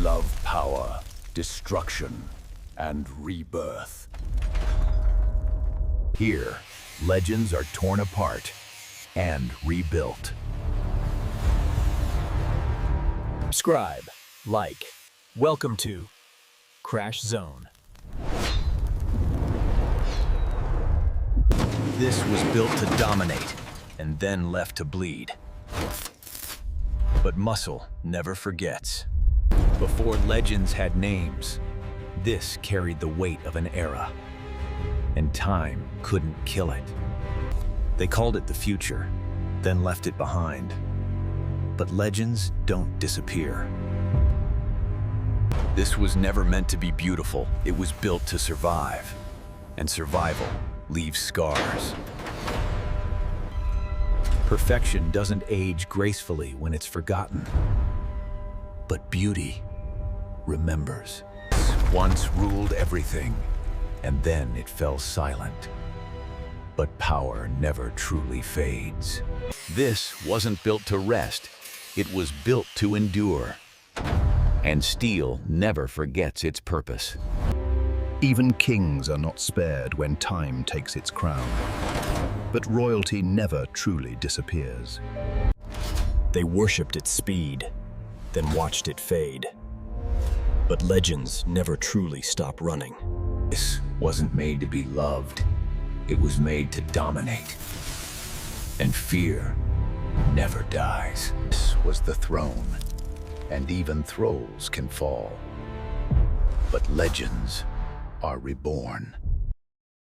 love power, destruction, and rebirth. Here, legends are torn apart and rebuilt. Subscribe, like. Welcome to Crash Zone. This was built to dominate and then left to bleed. But muscle never forgets. Before legends had names, this carried the weight of an era, and time couldn't kill it. They called it the future, then left it behind. But legends don't disappear. This was never meant to be beautiful. It was built to survive, and survival leaves scars. Perfection doesn't age gracefully when it's forgotten, but beauty remembers. Once ruled everything, and then it fell silent. But power never truly fades. This wasn't built to rest, it was built to endure. And steel never forgets its purpose. Even kings are not spared when time takes its crown. But royalty never truly disappears. They worshipped its speed, then watched it fade. But legends never truly stop running. This wasn't made to be loved. It was made to dominate. And fear never dies. This was the throne, and even thrones can fall. But legends are reborn.